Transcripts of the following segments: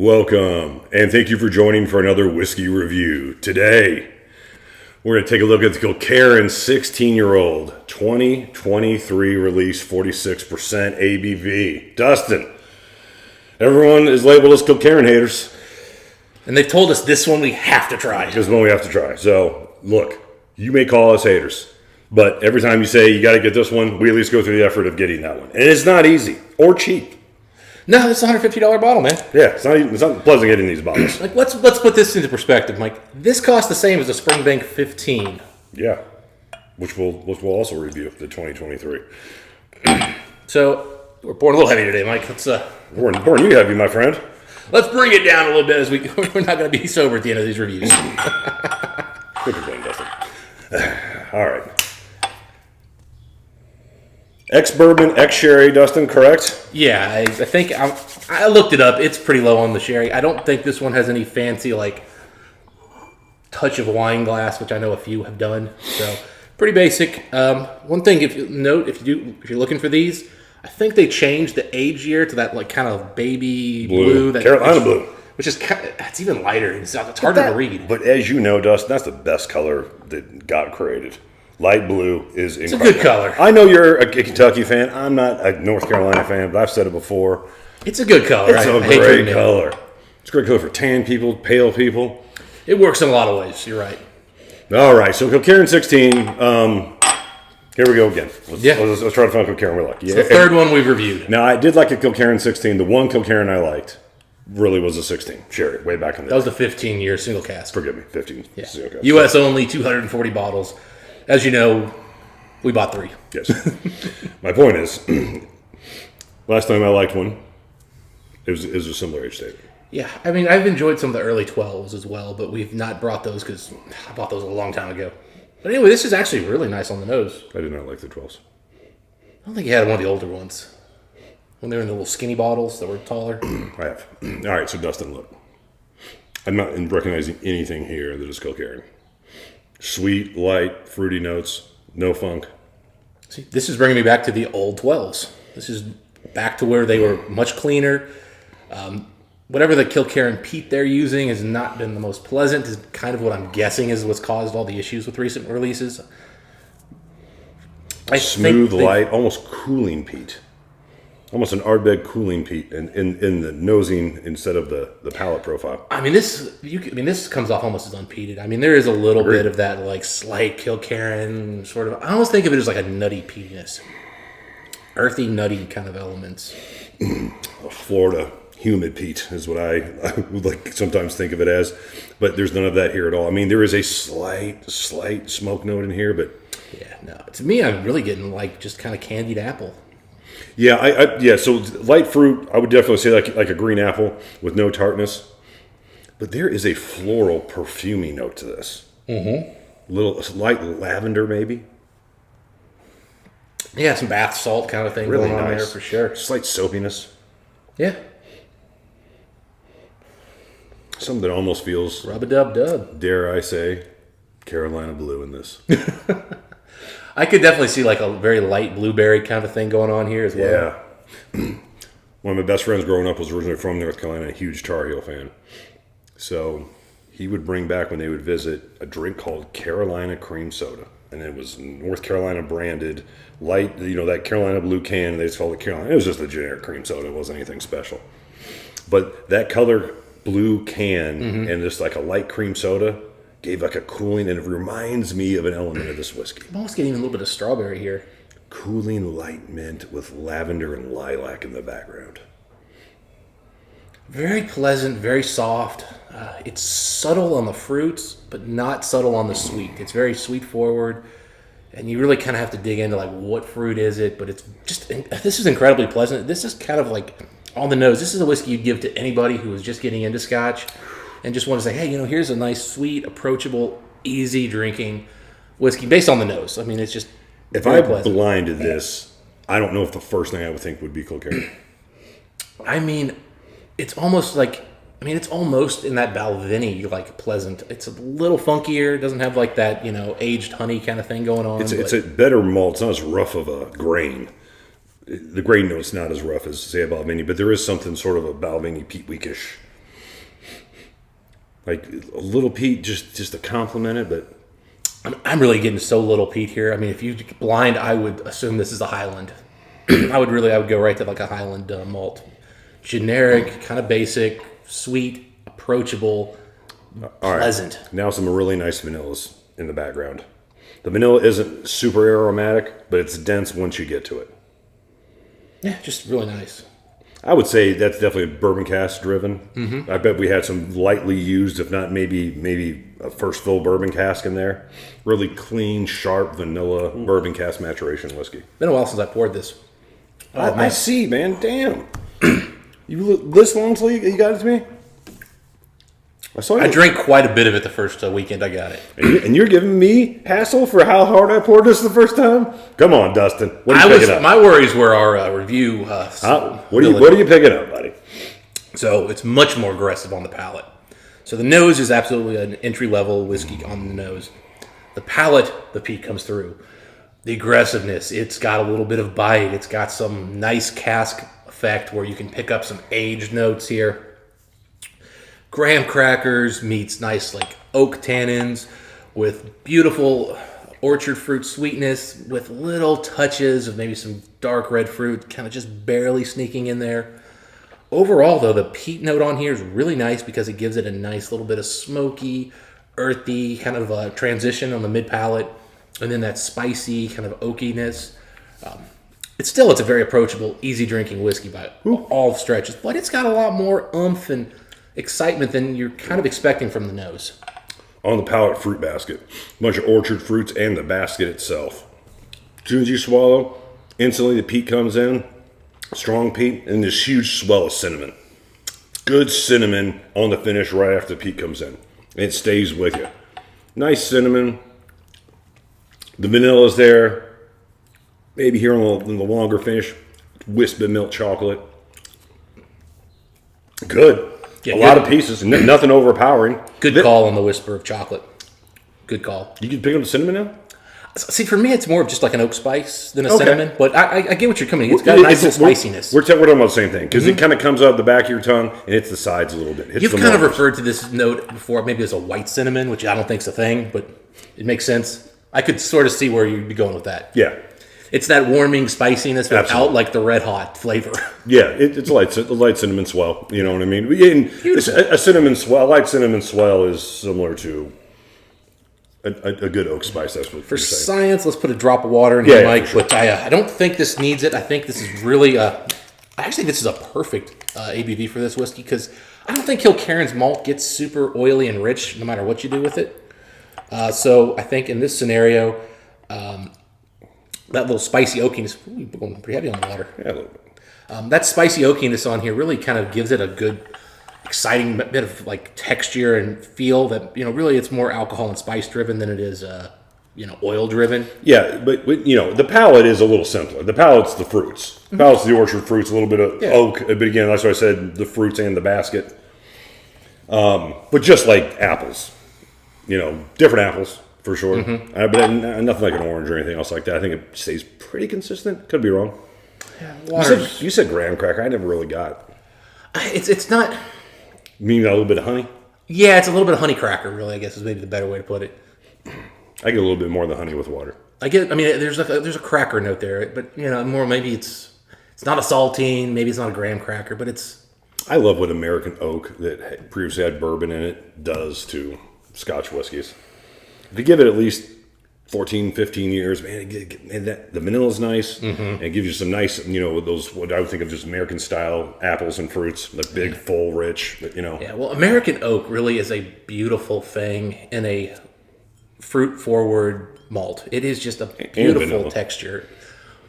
Welcome, and thank you for joining for another whiskey review. Today, we're going to take a look at the Kilkerran 16-year-old 2023 release, 46% ABV. Dustin, everyone is labeled as Kilkerran haters. And they've told us this one we have to try. This one we have to try. So, look, you may call us haters, but every time you say you got to get this one, we at least go through the effort of getting that one. And it's not easy or cheap. No, it's a $150 bottle, man. Yeah, it's not pleasant getting these bottles. Like, let's put this into perspective, Mike. This costs the same as a Springbank 15. Yeah, which we'll also review, the 2023. So, we're pouring a little heavy today, Mike. Let's Pouring you heavy, my friend. let's bring it down a little bit as we're not going to be sober at the end of these reviews. Good complaint, Dustin. All right. Ex-bourbon, ex-sherry, Dustin, correct? Yeah, I think I looked it up. It's pretty low on the sherry. I don't think this one has any fancy, like, touch of wine glass, which I know a few have done. So, pretty basic. One thing, if you're looking for these, I think they changed the age year to that, like, kind of baby blue. Carolina blue. Which is it's even lighter. It's harder to read. But as you know, Dustin, that's the best color that got created. Light blue is incredible. It's a good color. I know you're a Kentucky fan. I'm not a North Carolina fan, but I've said it before. It's a good color. It's a great color. It's a great color for tan people, pale people. It works in a lot of ways. You're right. All right, so Kilkerran 16. Here we go again. Let's try to find Kilkerran we like. It's the third one we've reviewed. Now, I did like a Kilkerran 16. The one Kilkerran I liked really was a 16. Sherry, way back in the day. That was the 15-year single cask. Forgive me, 15. Yeah. Single cask. U.S. only, 240 bottles. As you know, we bought 3. Yes. My point is, last time I liked one, it was a similar age statement. Yeah, I mean, I've enjoyed some of the early 12s as well, but we've not brought those because I bought those a long time ago. But anyway, this is actually really nice on the nose. I did not like the 12s. I don't think you had one of the older ones. When they were in the little skinny bottles that were taller. I have. All right, so Dustin, look. I'm not recognizing anything here that is Kilkerran. Sweet, light, fruity notes, no funk. See, this is bringing me back to the old 12s. This is back to where they were much cleaner. Whatever the Kilkerran peat they're using has not been the most pleasant, is kind of what I'm guessing is what's caused all the issues with recent releases. Smooth, light, almost cooling peat. Almost an Ardbeg cooling peat in the nosing instead of the palate profile. I mean, this comes off almost as unpeated. I mean, there is a little bit of that, like, slight Kilkerran sort of. I almost think of it as like a nutty peatiness. Earthy, nutty kind of elements. Florida humid peat is what I would like sometimes think of it as. But there's none of that here at all. I mean, there is a slight smoke note in here, but... Yeah, no. To me, I'm really getting, like, just kind of candied apple. Yeah, so light fruit, I would definitely say like a green apple with no tartness. But there is a floral, perfumey note to this. Mm-hmm. Little light lavender, maybe. Yeah, some bath salt kind of thing really going on there for sure. Slight soapiness. Yeah. Something that almost feels... Rub-a-dub-dub. Dare I say, Carolina blue in this. I could definitely see like a very light blueberry kind of thing going on here as well. Yeah. One of my best friends growing up was originally from North Carolina, a huge Tar Heel fan. So he would bring back when they would visit a drink called Carolina Cream Soda. And it was North Carolina branded, light, that Carolina blue can, they just called it Carolina. It was just a generic cream soda. It wasn't anything special. But that color blue can and just like a light cream soda gave like a cooling, and it reminds me of an element of this whiskey. I'm almost getting a little bit of strawberry here. Cooling light mint with lavender and lilac in the background. Very pleasant, very soft. It's subtle on the fruits, but not subtle on the sweet. It's very sweet forward, and you really kind of have to dig into like what fruit is it, but it's just, this is incredibly pleasant. This is kind of like on the nose. This is a whiskey you'd give to anybody who is just getting into Scotch and just want to say, hey, here's a nice, sweet, approachable, easy drinking whiskey based on the nose. I mean, it's just if I blinded this, I don't know if the first thing I would think would be Kilkerran. I mean, it's almost like, it's almost in that Balvenie, like, pleasant. It's a little funkier. It doesn't have like that, aged honey kind of thing going on. It's a better malt. It's not as rough of a grain. The grain note's not as rough as, say, a Balvenie, but there is something sort of a Balvenie peat weekish Like a little peat just to complement it, but I'm really getting so little peat here. I mean, if you blind, I would assume this is a Highland. I would go right to like a Highland malt. Generic, kind of basic, sweet, approachable, pleasant. Right. Now some really nice vanillas in the background. The vanilla isn't super aromatic, but it's dense once you get to it. Yeah, just really nice. I would say that's definitely bourbon cask driven. I bet we had some lightly used, if not maybe a first fill bourbon cask in there. Really clean, sharp vanilla bourbon cask maturation whiskey. Been a while since I poured this. I see, man. Damn. You this long till you got it to me? I drank quite a bit of it the first weekend I got it. And you're giving me hassle for how hard I poured this the first time? Come on, Dustin. What are you picking up? My worries were our review. What are you picking up, buddy? So it's much more aggressive on the palate. So the nose is absolutely an entry-level whiskey on the nose. The palate, the peat comes through. The aggressiveness, it's got a little bit of bite. It's got some nice cask effect where you can pick up some aged notes here. Graham crackers meets nice like oak tannins with beautiful orchard fruit sweetness with little touches of maybe some dark red fruit kind of just barely sneaking in there. Overall though, the peat note on here is really nice because it gives it a nice little bit of smoky, earthy kind of transition on the mid palate, and then that spicy kind of oakiness. It's a very approachable, easy drinking whiskey by all stretches, but it's got a lot more oomph and excitement than you're kind of expecting from the nose. On the palate, fruit basket. A bunch of orchard fruits and the basket itself. As soon as you swallow, instantly the peat comes in. Strong peat and this huge swell of cinnamon. Good cinnamon on the finish right after the peat comes in. It stays with you. Nice cinnamon. The vanilla's there. Maybe here on the longer finish, wisp of milk chocolate. Good. Yeah, a lot of pieces, nothing overpowering. Good call on the whisper of chocolate. Good call. You can pick up the cinnamon now? See, for me, it's more of just like an oak spice than a cinnamon. But I get what you're coming. It's got a nice spiciness. We're talking about the same thing because it kind of comes out the back of your tongue and hits the sides a little bit. You've kind of referred to this note before, maybe as a white cinnamon, which I don't think is a thing, but it makes sense. I could sort of see where you'd be going with that. Yeah. It's that warming spiciness without like the red hot flavor. Yeah, it's a light cinnamon swell. You know what I mean? A cinnamon swell, a light cinnamon swell is similar to a good oak spice. That's what for science. Let's put a drop of water in here, Mike. Sure. But I don't think this needs it. I think this is really I actually think this is a perfect ABV for this whiskey because I don't think Kilkerran's malt gets super oily and rich no matter what you do with it. So I think in this scenario. That little spicy oakiness, we're going pretty heavy on the water. Yeah, a little bit. That spicy oakiness on here really kind of gives it a good, exciting bit of like texture and feel that, really it's more alcohol and spice driven than it is, oil driven. Yeah, but the palate is a little simpler. The palate's the fruits. The palate's the orchard fruits, a little bit of oak. But again, that's why I said the fruits and the basket. But just like apples, different apples. For sure. But nothing like an orange or anything else like that. I think it stays pretty consistent. Could be wrong. Yeah, you said graham cracker. I never really got. It's not. You mean a little bit of honey? Yeah, it's a little bit of honey cracker, really, I guess is maybe the better way to put it. I get a little bit more of the honey with water. There's a cracker note there, but, more maybe it's not a saltine, maybe it's not a graham cracker, but it's. I love what American oak that previously had bourbon in it does to Scotch whiskeys. If you give it at least 14, 15 years, man, the vanilla's nice. And it gives you some nice, those, what I would think of just American style apples and fruits, the big, full, rich, Yeah, well, American oak really is a beautiful thing in a fruit-forward malt. It is just a beautiful texture.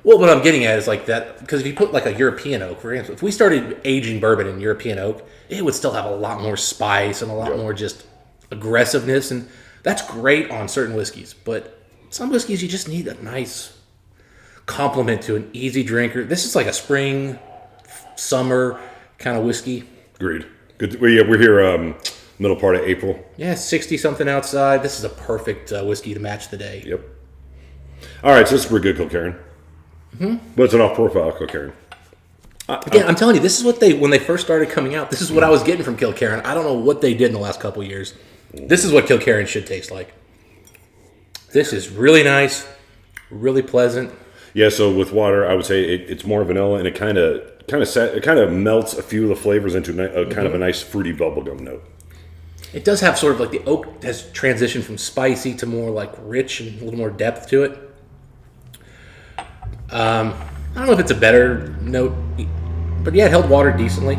Well, what I'm getting at is like that, because if you put like a European oak, for example, if we started aging bourbon in European oak, it would still have a lot more spice and a lot more just aggressiveness, and that's great on certain whiskeys, but some whiskeys you just need a nice complement to an easy drinker. This is like a spring, summer kind of whiskey. Agreed. Good. We're here middle part of April. Yeah, 60-something outside. This is a perfect whiskey to match the day. Yep. All right, so this is pretty good, Kilkerran. But it's an off-profile Kilkerran. Again, I'm telling you, this is what when they first started coming out, this is what I was getting from Kilkerran. I don't know what they did in the last couple of years. This is what Kilkerran should taste like. This is really nice, really pleasant. Yeah, so with water, I would say it's more vanilla, and it kind of melts a few of the flavors into kind of a nice fruity bubblegum note. It does have sort of like the oak has transitioned from spicy to more like rich and a little more depth to it. I don't know if it's a better note, but yeah, it held water decently.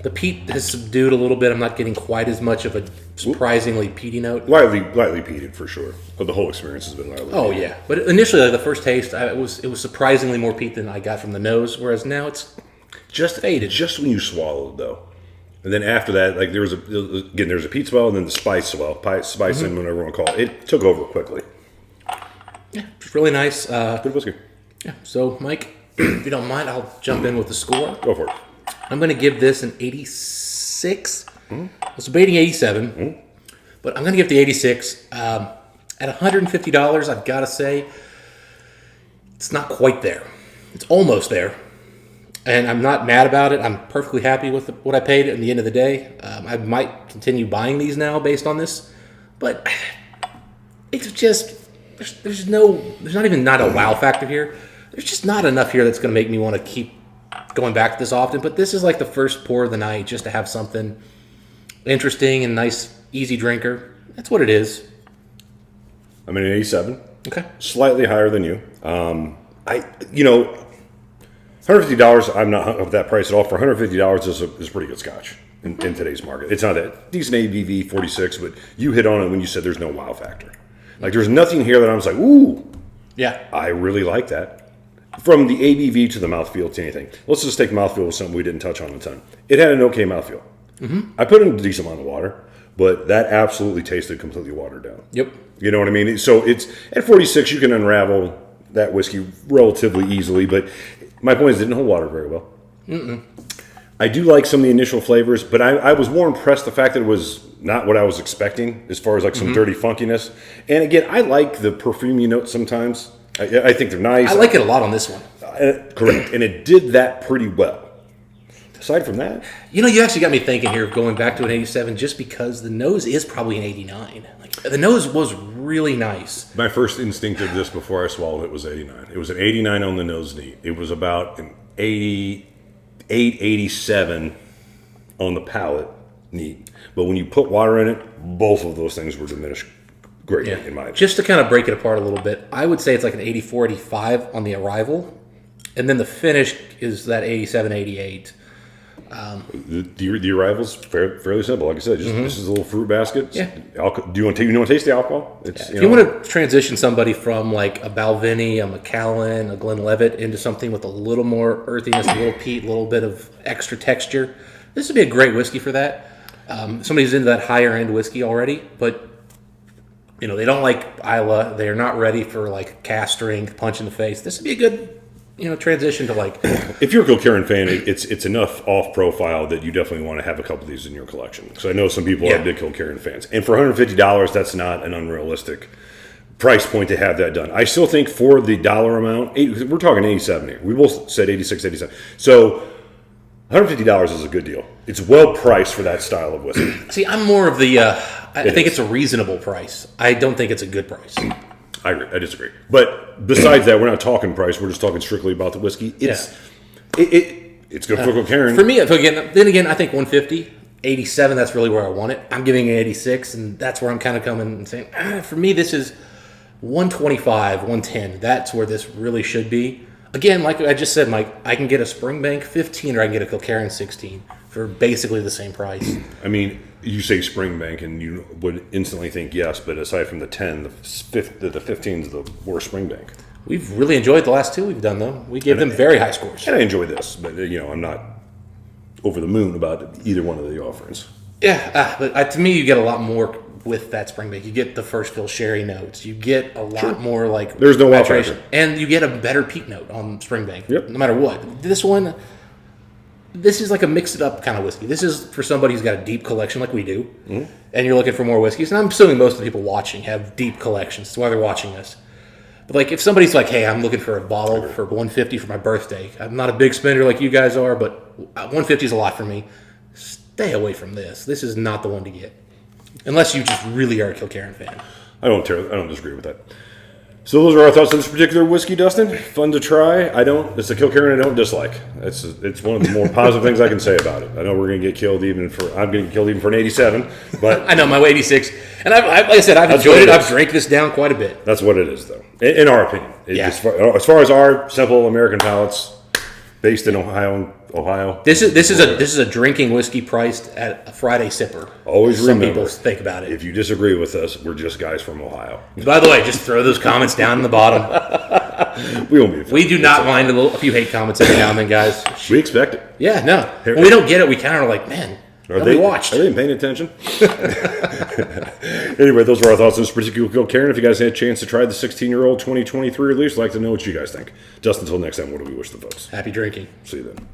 The peat has subdued a little bit. I'm not getting quite as much of a surprisingly peaty note. Lightly peated for sure. But the whole experience has been lightly peated. Yeah. But initially, like the first taste, it was surprisingly more peat than I got from the nose, whereas now it's just faded. Just when you swallowed, though. And then after that, like there was a peat swell and then the spice swell, and whatever you want to call it. It took over quickly. Yeah, it's really nice. Good whiskey. Yeah. So, Mike, if you don't mind, I'll jump in with the score. Go for it. I'm going to give this an 86. I was debating 87, but I'm going to give the 86. At $150, I've got to say, it's not quite there. It's almost there. And I'm not mad about it. I'm perfectly happy with what I paid at the end of the day. I might continue buying these now based on this, but it's just, there's not even a wow factor here. There's just not enough here that's going to make me want to keep going back this often. But this is like the first pour of the night, just to have something interesting and nice, easy drinker. That's what it is. I'm at an 87. Okay. Slightly higher than you. $150, I'm not hung up that price at all. For $150 is pretty good scotch in today's market. It's not that decent ABV, 46, but you hit on it when you said there's no wow factor. Like there's nothing here that I'm just like, ooh, yeah, I really like that. From the ABV to the mouthfeel to anything. Let's just take mouthfeel with something we didn't touch on a ton. It had an okay mouthfeel. I put in a decent amount of water, but that absolutely tasted completely watered down. Yep. You know what I mean? So it's at 46, you can unravel that whiskey relatively easily, but my point is it didn't hold water very well. I do like some of the initial flavors, but I was more impressed the fact that it was not what I was expecting as far as like some dirty funkiness. And again, I like the perfumey notes sometimes. I think they're nice. I like it a lot on this one. Correct. And it did that pretty well. Aside from that, you actually got me thinking here of going back to an 87 just because the nose is probably an 89. Like the nose was really nice. my first instinct of this before I swallowed it was 89. It was an 89 on the nose neat. It was about an 88, 87 on the palate neat. But when you put water in it, both of those things were diminished greatly, in my opinion. Just to kind of break it apart a little bit, I would say it's like an 84, 85 on the arrival. And then the finish is that 87, 88. The arrival's fairly simple. Like I said, this is a little fruit basket. Yeah. Do you want to taste the alcohol? If you want to transition somebody from like a Balvenie, a Macallan, a Glenlivet into something with a little more earthiness, a little peat, a little bit of extra texture, this would be a great whiskey for that. Somebody's into that higher end whiskey already, but they don't like Isla. They're not ready for like cask strength, punch in the face. This would be a good transition to like. If you're a Kilkerran fan, it's enough off profile that you definitely want to have a couple of these in your collection. Because I know some people are big Kilkerran fans, and for $150, that's not an unrealistic price point to have that done. I still think for the dollar amount, we're talking 87 here. We both said 86, 87. So $150 is a good deal. It's well priced for that style of whiskey. See, I'm more of the. I think it's a reasonable price. I don't think it's a good price. I agree. I disagree. But besides that, we're not talking price. We're just talking strictly about the whiskey. It's good for Kilkerran. For me, then again, I think 150, 87, that's really where I want it. I'm giving it 86, and that's where I'm kind of coming and saying, for me, this is 125, 110. That's where this really should be. Again, like I just said, Mike, I can get a Springbank 15 or I can get a Kilkerran 16 for basically the same price. I mean, you say Springbank and you would instantly think yes, but aside from the 10, the 15 is the worst Springbank. We've really enjoyed the last two we've done, though. We gave them very high scores. And I enjoy this, but I'm not over the moon about either one of the offerings. Yeah, but to me, you get a lot more with that Springbank. You get the first fill sherry notes. You get a lot more like there's no maturation, factor. And you get a better peat note on Springbank. Yep. No matter what. This is like a mix it up kind of whiskey. This is for somebody who's got a deep collection like we do, and you're looking for more whiskeys. And I'm assuming most of the people watching have deep collections. That's why they're watching this. But like if somebody's like, hey, I'm looking for a bottle for $150 for my birthday. I'm not a big spender like you guys are, but $150 is a lot for me. Stay away from this. This is not the one to get. Unless you just really are a Kilkerran fan. I don't disagree with that. So those are our thoughts on this particular whiskey, Dustin. Fun to try. It's a Kilkerran I don't dislike. It's one of the more positive things I can say about it. I know we're going to get killed I'm going to get killed even for an 87, but I know my 86, and like I said, I've enjoyed it. I've drank this down quite a bit. That's what it is, though, in our opinion. Yeah. As far as our simple American palates, based in Ohio. This is a drinking whiskey priced at a Friday sipper. Always remember, some people think about it. If you disagree with us, we're just guys from Ohio. By the way, just throw those comments down in the bottom. We won't be. We do not mind a few hate comments every now and then, guys. We expect it. Yeah, no. When we don't get it, we kind of are like, man, nobody watched. Are they paying attention? Anyway, those are our thoughts on this particular Kilkerran. If you guys had a chance to try the 16-year-old 2023 release, I'd like to know what you guys think. Just until next time, what do we wish the folks? Happy drinking. See you then.